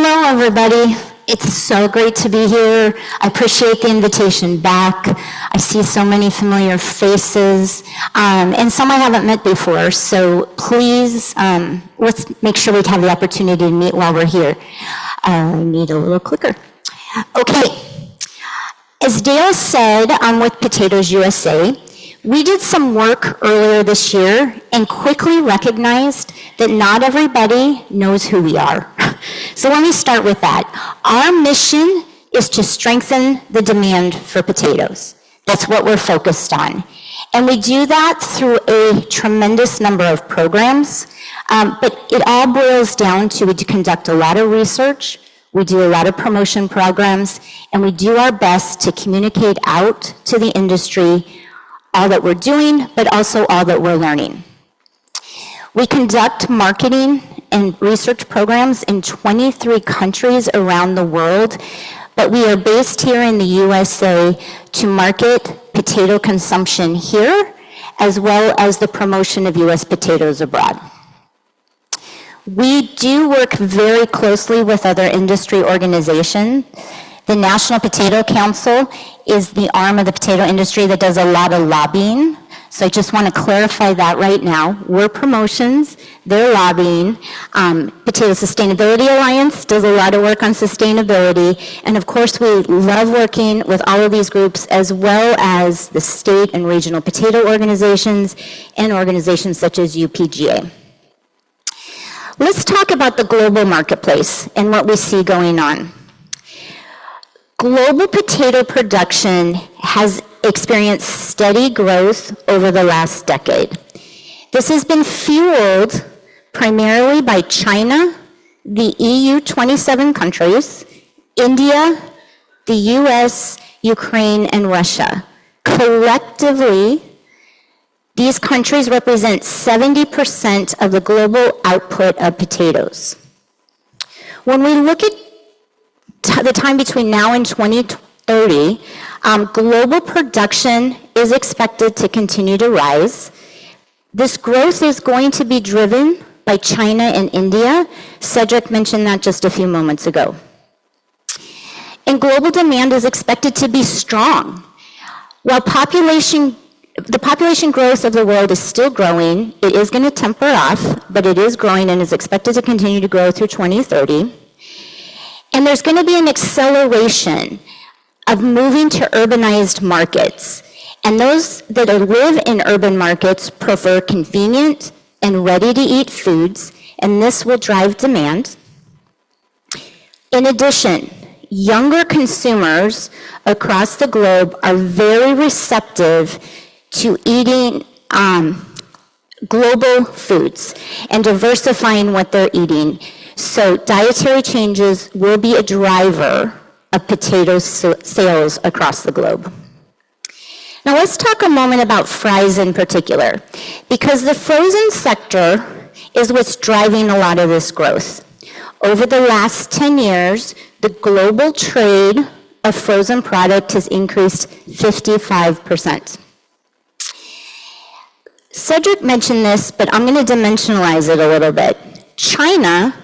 Hello, everybody. It's so great to be here. I appreciate the invitation back. I see so many familiar faces, and some I haven't met before, so please, let's make sure we have the opportunity to meet while we're here. I need a little clicker. Okay. As Dale said, I'm with Potatoes USA. We did some work earlier this year and quickly recognized that not everybody knows who we are. So let me start with that. Our mission is to strengthen the demand for potatoes. That's what we're focused on. And we do that through a tremendous number of programs, but it all boils down to we conduct a lot of research, we do a lot of promotion programs, and we do our best to communicate out to the industry all that we're doing, but also all that we're learning. We conduct marketing and research programs in 23 countries around the world, but we are based here in the USA to market potato consumption here, as well as the promotion of US potatoes abroad. We do work very closely with other industry organizations. The National Potato Council is the arm of the potato industry that does a lot of lobbying. So I just want to clarify that right now. We're promotions, they're lobbying. Potato Sustainability Alliance does a lot of work on sustainability. And of course, we love working with all of these groups, as well as the state and regional potato organizations and organizations such as UPGA. Let's talk about the global marketplace and what we see going on. Global potato production has experienced steady growth over the last decade. This has been fueled primarily by China, the EU 27 countries, India, the US, Ukraine, and Russia. Collectively, these countries represent 70% of the global output of potatoes. When we look at the time between now and 2030, global production is expected to continue to rise. This growth is going to be driven by China and India. Cedric mentioned that just a few moments ago. And global demand is expected to be strong. While the population growth of the world is still growing, it is going to temper off, but it is growing and is expected to continue to grow through 2030. And there's going to be an acceleration of moving to urbanized markets. And those that live in urban markets prefer convenient and ready-to-eat foods, and this will drive demand. In addition, younger consumers across the globe are very receptive to eating global foods and diversifying what they're eating. So dietary changes will be a driver of potato sales across the globe. Now let's talk a moment about fries in particular, because the frozen sector is what's driving a lot of this growth. Over the last 10 years, the global trade of frozen product has increased 55%. Cedric mentioned this, but I'm going to dimensionalize it a little bit. China,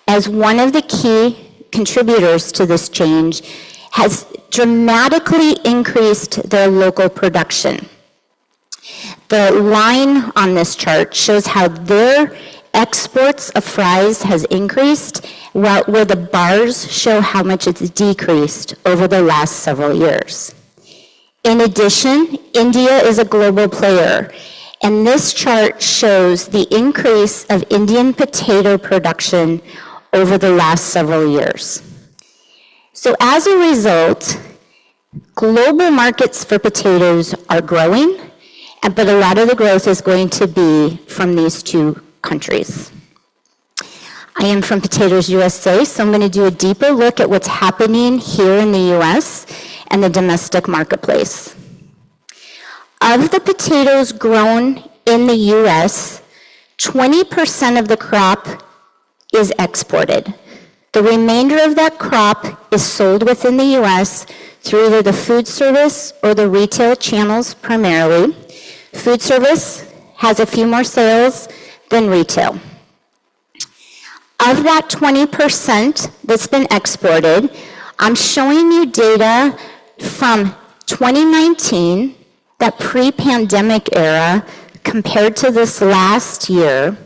as one of the key contributors to this change, has dramatically increased their local production. The line on this chart shows how their exports of fries has increased, where the bars show how much it's decreased over the last several years. In addition, India is a global player, and this chart shows the increase of Indian potato production over the last several years. So as a result, global markets for potatoes are growing, but a lot of the growth is going to be from these two countries. I am from Potatoes USA, so I'm going to do a deeper look at what's happening here in the US and the domestic marketplace. Of the potatoes grown in the US, 20% of the crop is exported. The remainder of that crop is sold within the US through either the food service or the retail channels primarily. Food service has a few more sales than retail. Of that 20% that's been exported, I'm showing you data from 2019, that pre-pandemic era, compared to this last year.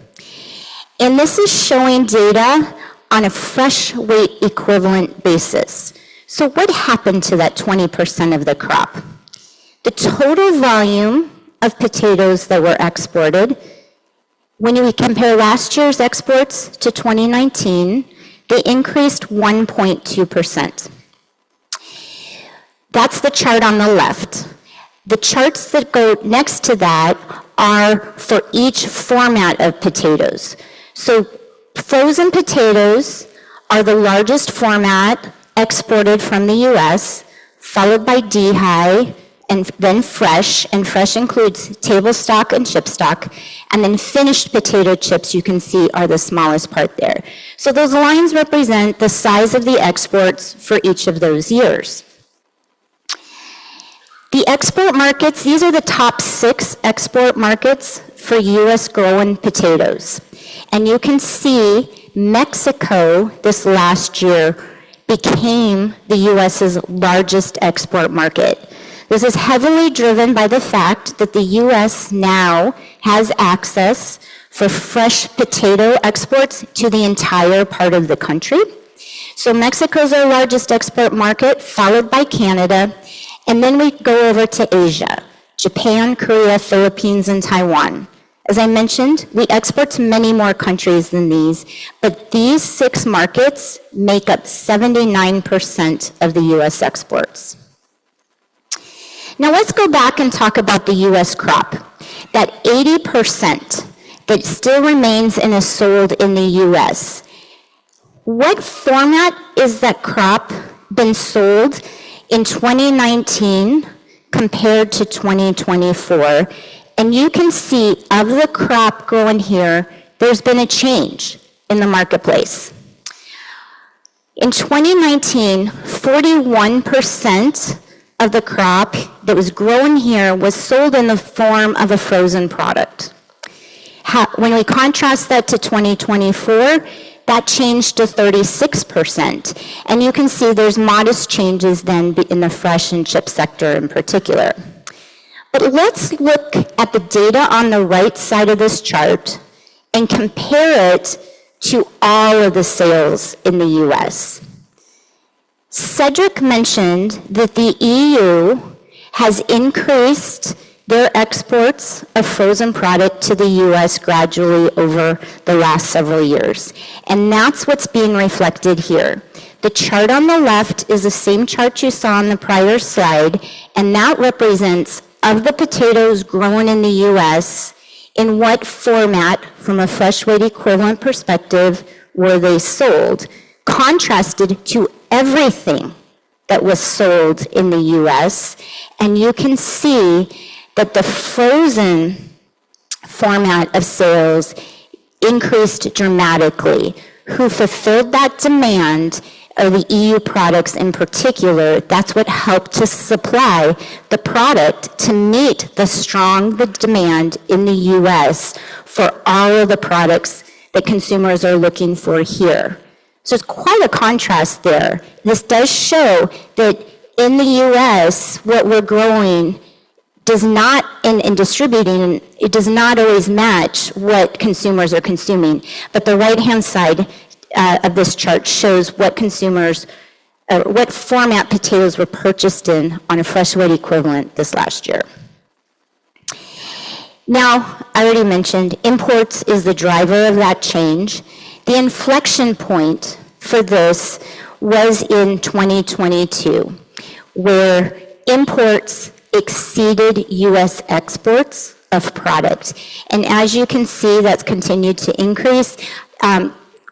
And this is showing data on a fresh weight equivalent basis. So what happened to that 20% of the crop? The total volume of potatoes that were exported, when we compare last year's exports to 2019, they increased 1.2%. That's the chart on the left. The charts that go next to that are for each format of potatoes. So frozen potatoes are the largest format exported from the US, followed by D-high, and then fresh, and fresh includes table stock and chip stock, and then finished potato chips, you can see, are the smallest part there. So those lines represent the size of the exports for each of those years. The export markets, these are the top 6 export markets for US grown potatoes. And you can see Mexico this last year became the US's largest export market. This is heavily driven by the fact that the US now has access for fresh potato exports to the entire part of the country. So Mexico's our largest export market, followed by Canada, and then we go over to Asia, Japan, Korea, Philippines, and Taiwan. As I mentioned, we export to many more countries than these, but these 6 markets make up 79% of the US exports. Now let's go back and talk about the US crop. That 80% that still remains and is sold in the US. What format is that crop been sold in 2019 compared to 2024? And you can see of the crop grown here, there's been a change in the marketplace. In 2019, 41% of the crop that was grown here was sold in the form of a frozen product. When we contrast that to 2024, that changed to 36%. And you can see there's modest changes then in the fresh and chip sector in particular. But let's look at the data on the right side of this chart and compare it to all of the sales in the US. Cedric mentioned that the EU has increased their exports of frozen product to the US gradually over the last several years. And that's what's being reflected here. The chart on the left is the same chart you saw on the prior slide, and that represents of the potatoes grown in the US, in what format, from a fresh weight equivalent perspective, were they sold, contrasted to everything that was sold in the US. And you can see that the frozen format of sales increased dramatically. Who fulfilled that demand are the EU products in particular. That's what helped to supply the product to meet the demand in the US for all of the products that consumers are looking for here. So it's quite a contrast there. This does show that in the US, what we're growing does not, in distributing, it does not always match what consumers are consuming. But the right-hand side of this chart shows what consumers, what format potatoes were purchased in on a fresh weight equivalent this last year. Now, I already mentioned, imports is the driver of that change. The inflection point for this was in 2022, where imports exceeded US exports of product. And as you can see, that's continued to increase.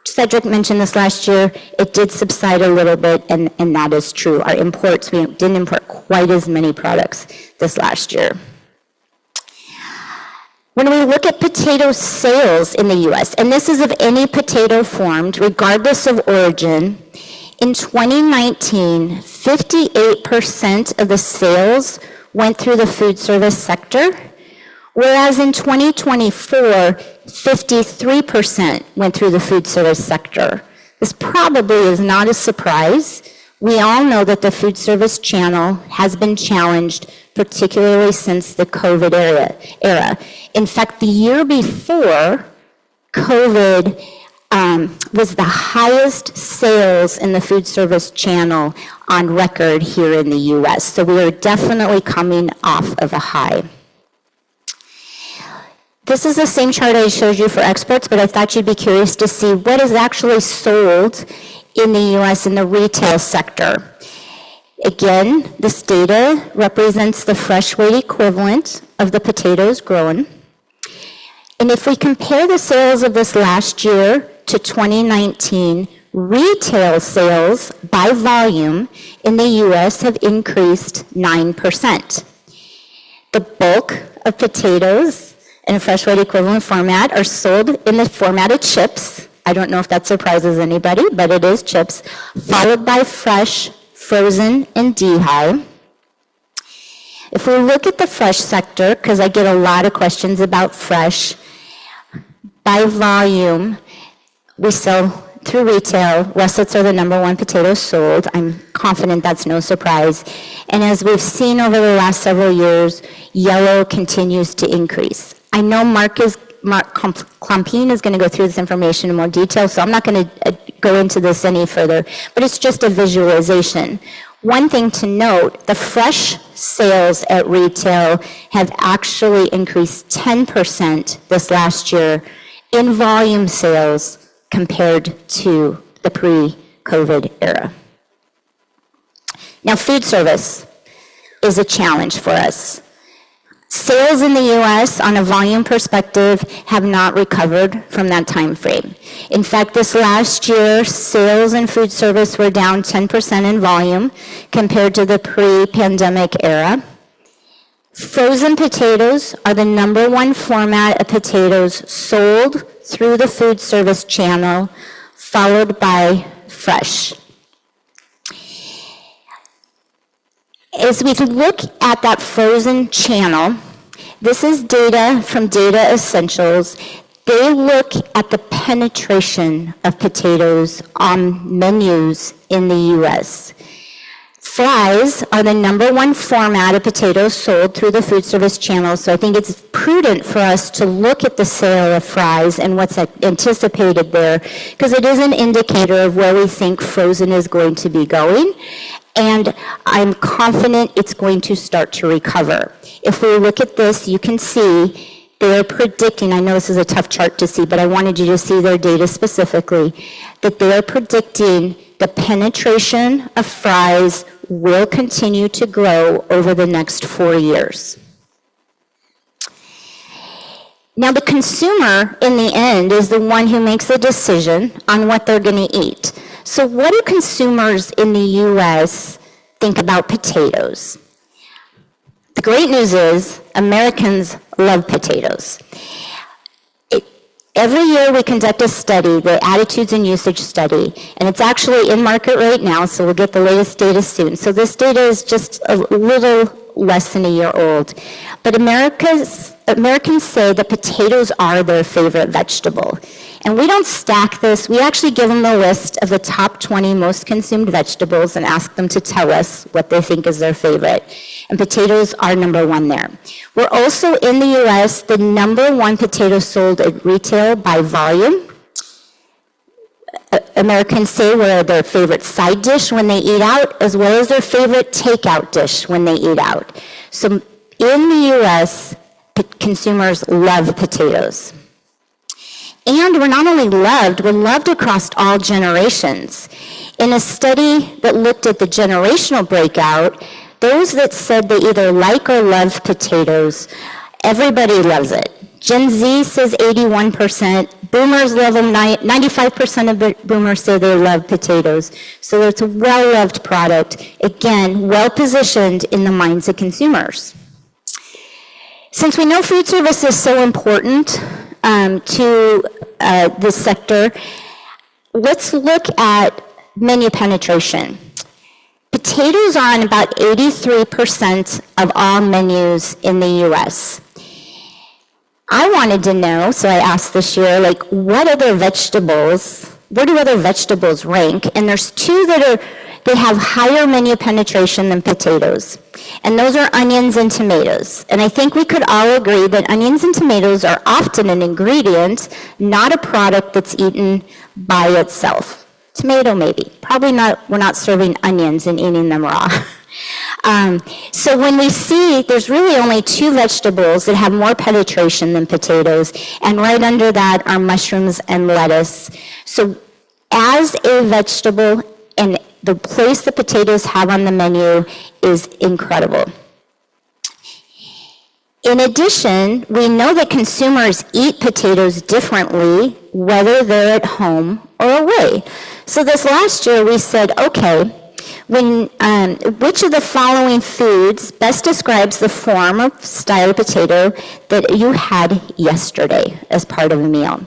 Cedric mentioned this last year, it did subside a little bit, and that is true. Our imports, we didn't import quite as many products this last year. When we look at potato sales in the US, and this is of any potato formed, regardless of origin, in 2019, 58% of the sales went through the food service sector, whereas in 2024, 53% went through the food service sector. This probably is not a surprise. We all know that the food service channel has been challenged, particularly since the COVID era. In fact, the year before COVID was the highest sales in the food service channel on record here in the US. So we are definitely coming off of a high. This is the same chart I showed you for exports, but I thought you'd be curious to see what is actually sold in the US in the retail sector. Again, this data represents the fresh weight equivalent of the potatoes grown. And if we compare the sales of this last year to 2019, retail sales by volume in the US have increased 9%. The bulk of potatoes in a fresh weight equivalent format are sold in the format of chips. I don't know if that surprises anybody, but it is chips, followed by fresh, frozen, and dehy. If we look at the fresh sector, because I get a lot of questions about fresh, by volume, we sell through retail. Russets are the #1 potatoes sold. I'm confident that's no surprise. And as we've seen over the last several years, yellow continues to increase. I know Mark Klumpine is going to go through this information in more detail, so I'm not going to go into this any further, but it's just a visualization. One thing to note, the fresh sales at retail have actually increased 10% this last year in volume sales compared to the pre-COVID era. Now, food service is a challenge for us. Sales in the US on a volume perspective have not recovered from that time frame. In fact, this last year, sales in food service were down 10% in volume compared to the pre-pandemic era. Frozen potatoes are the #1 format of potatoes sold through the food service channel, followed by fresh. As we look at that frozen channel, this is data from Data Essentials. They look at the penetration of potatoes on menus in the US. Fries are the #1 format of potatoes sold through the food service channel, so I think it's prudent for us to look at the sale of fries and what's anticipated there, because it is an indicator of where we think frozen is going to be going, and I'm confident it's going to start to recover. If we look at this, you can see they're predicting, I know this is a tough chart to see, but I wanted you to see their data specifically, that they are predicting the penetration of fries will continue to grow over the next 4 years. Now, the consumer, in the end, is the one who makes the decision on what they're going to eat. So what do consumers in the US think about potatoes? The great news is Americans love potatoes. Every year we conduct a study, the attitudes and usage study, and it's actually in market right now, so we'll get the latest data soon. So this data is just a little less than a year old. But Americans say that potatoes are their favorite vegetable. And we don't stack this. We actually give them the list of the top 20 most consumed vegetables and ask them to tell us what they think is their favorite. And potatoes are #1 there. We're also in the US the #1 potato sold at retail by volume. Americans say we're their favorite side dish when they eat out, as well as their favorite takeout dish when they eat out. So in the US, consumers love potatoes. And we're not only loved, we're loved across all generations. In a study that looked at the generational breakout, those that said they either like or love potatoes, everybody loves it. Gen Z says 81%, boomers love them, 95% of the boomers say they love potatoes. So it's a well-loved product, again, well-positioned in the minds of consumers. Since we know food service is so important to this sector, let's look at menu penetration. Potatoes are on about 83% of all menus in the US. I wanted to know, so I asked this year, like, where do other vegetables rank? And there's two that have higher menu penetration than potatoes. And those are onions and tomatoes. And I think we could all agree that onions and tomatoes are often an ingredient, not a product that's eaten by itself. Tomato, maybe. Probably not, we're not serving onions and eating them raw. So when we see there's really only two vegetables that have more penetration than potatoes, and right under that are mushrooms and lettuce. So as a vegetable, and the place the potatoes have on the menu is incredible. In addition, we know that consumers eat potatoes differently, whether they're at home or away. So this last year we said, okay, which of the following foods best describes the form of style of potato that you had yesterday as part of a meal?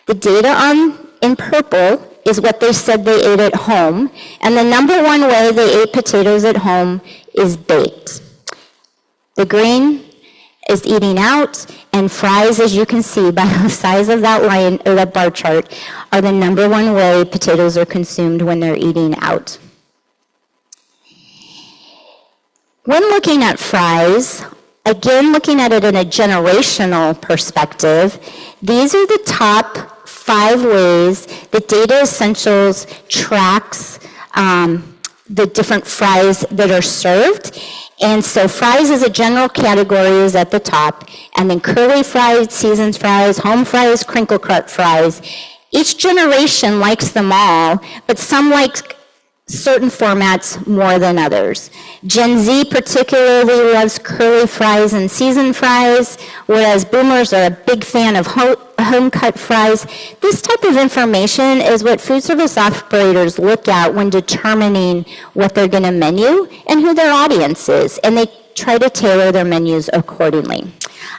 The data in purple is what they said they ate at home, and the number one way they ate potatoes at home is baked. The green is eating out, and fries, as you can see by the size of that line or that bar chart, are the number one way potatoes are consumed when they're eating out. When looking at fries, again looking at it in a generational perspective, these are the top 5 ways that Data Essentials tracks the different fries that are served. And so fries as a general category is at the top, and then curly fries, seasoned fries, home fries, crinkle cut fries. Each generation likes them all, but some like certain formats more than others. Gen Z particularly loves curly fries and seasoned fries, whereas boomers are a big fan of home-cut fries. This type of information is what food service operators look at when determining what they're going to menu and who their audience is, and they try to tailor their menus accordingly.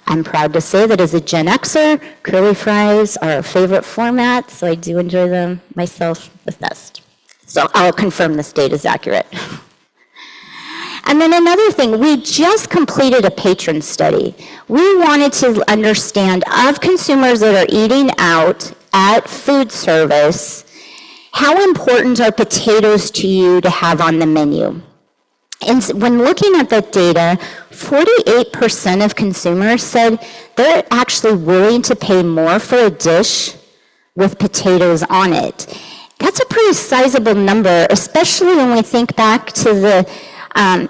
I'm proud to say that as a Gen Xer, curly fries are a favorite format, so I do enjoy them myself the best. So I'll confirm this data is accurate. And then another thing, we just completed a patron study. We wanted to understand, of consumers that are eating out at food service, how important are potatoes to you to have on the menu? And when looking at that data, 48% of consumers said they're actually willing to pay more for a dish with potatoes on it. That's a pretty sizable number, especially when we think back to the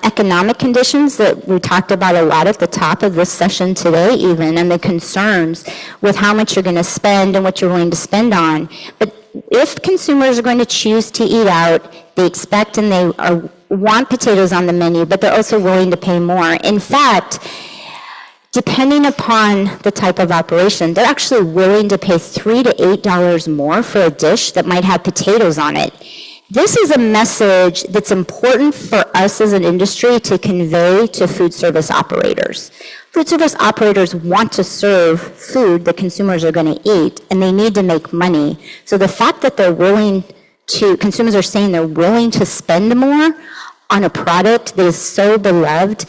economic conditions that we talked about a lot at the top of this session today even, and the concerns with how much you're going to spend and what you're willing to spend on. But if consumers are going to choose to eat out, they expect and they want potatoes on the menu, but they're also willing to pay more. In fact, depending upon the type of operation, they're actually willing to pay $3 to $8 more for a dish that might have potatoes on it. This is a message that's important for us as an industry to convey to food service operators. Food service operators want to serve food that consumers are going to eat, and they need to make money. So the fact that consumers are saying they're willing to spend more on a product that is so beloved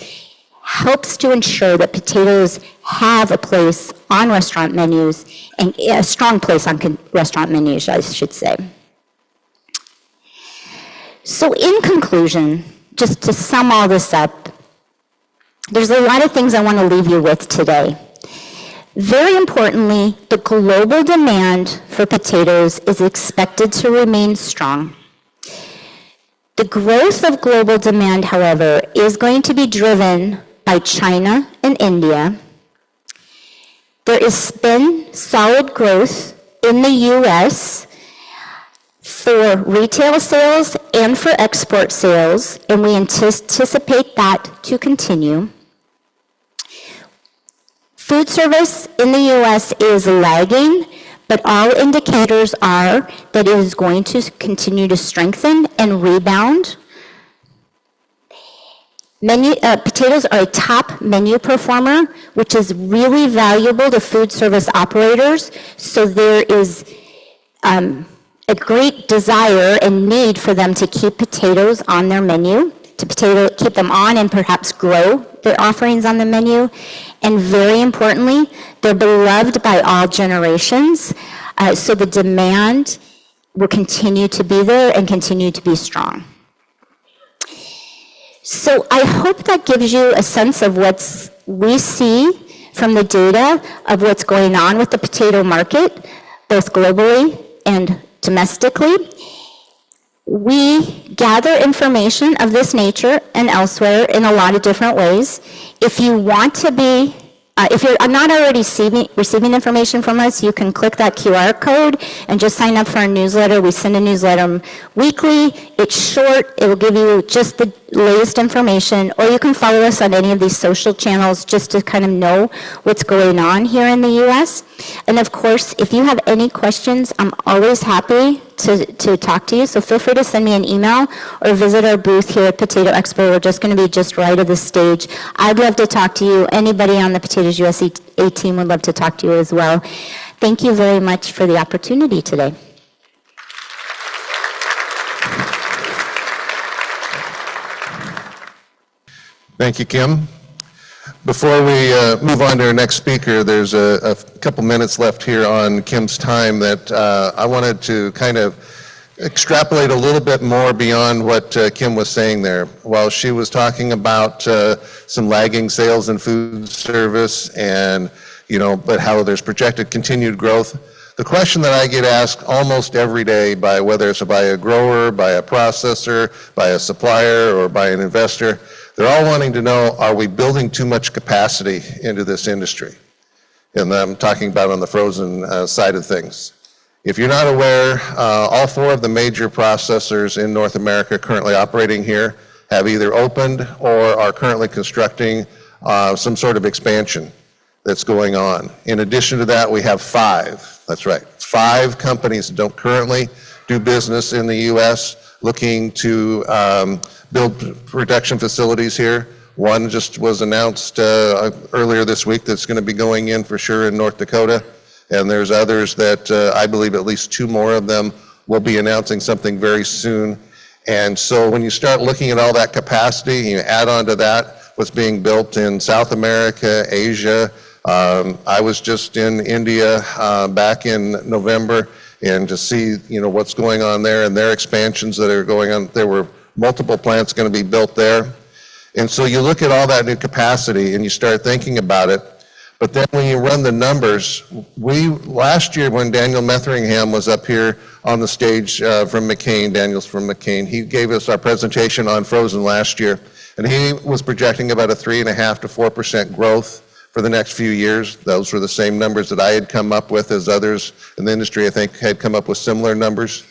helps to ensure that potatoes have a place on restaurant menus, and a strong place on restaurant menus, I should say. So in conclusion, just to sum all this up, there's a lot of things I want to leave you with today. Very importantly, the global demand for potatoes is expected to remain strong. The growth of global demand, however, is going to be driven by China and India. There has been solid growth in the U.S. for retail sales and for export sales, and we anticipate that to continue. Food service in the U.S. is lagging, but all indicators are that it is going to continue to strengthen and rebound. Potatoes are a top menu performer, which is really valuable to food service operators, so there is a great desire and need for them to keep potatoes on their menu. keep them on and perhaps grow their offerings on the menu. And very importantly, they're beloved by all generations. So the demand will continue to be there and continue to be strong. So I hope that gives you a sense of what we see from the data of what's going on with the potato market, both globally and domestically. We gather information of this nature and elsewhere in a lot of different ways. If you want to be, if you're not already receiving information from us, you can click that QR code and just sign up for our newsletter. We send a newsletter weekly. It's short. It will give you just the latest information, or you can follow us on any of these social channels just to kind of know what's going on here in the U.S. And of course, if you have any questions, I'm always happy to talk to you. So feel free to send me an email or visit our booth here at Potato Expo. We're just going to be just right of the stage. I'd love to talk to you. Anybody on the Potatoes USA team would love to talk to you as well. Thank you very much for the opportunity today. Thank you, Kim. Before we move on to our next speaker, there's a couple minutes left here on Kim's time that I wanted to kind of extrapolate a little bit more beyond what Kim was saying there. While she was talking about some lagging sales in food service and, but how there's projected continued growth, the question that I get asked almost every day by whether it's by a grower, by a processor, by a supplier, or by an investor, they're all wanting to know, are we building too much capacity into this industry? And I'm talking about on the frozen side of things. If you're not aware, all four of the major processors in North America currently operating here have either opened or are currently constructing some sort of expansion that's going on. In addition to that, we have 5, that's right, 5 companies that don't currently do business in the U.S. looking to build production facilities here. One just was announced earlier this week that's going to be going in for sure in North Dakota. And there's others that I believe at least 2 more of them will be announcing something very soon. And so when you start looking at all that capacity, you add on to that what's being built in South America, Asia. I was just in India back in November, and to see what's going on there and their expansions that are going on. There were multiple plants going to be built there. And so you look at all that new capacity and you start thinking about it. But then when you run the numbers, last year when Daniel Metheringham was up here on the stage from McCain, Daniel's from McCain, he gave us our presentation on frozen last year, and he was projecting about a 3.5% to 4% growth for the next few years. Those were the same numbers that I had come up with, as others in the industry I think had come up with similar numbers.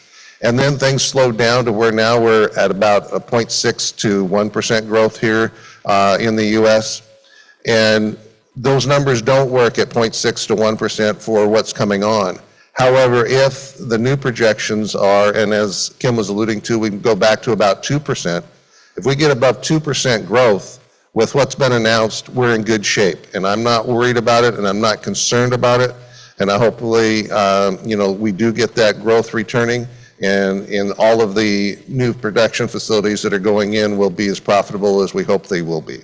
And then things slowed down to where now we're at about a 0.6 to 1% growth here in the US. And those numbers don't work at 0.6 to 1% for what's coming on. However, if the new projections are, and as Kim was alluding to, we can go back to about 2%. If we get above 2% growth with what's been announced, we're in good shape. And I'm not worried about it, and I'm not concerned about it. And I hopefully, we do get that growth returning, and in all of the new production facilities that are going in will be as profitable as we hope they will be.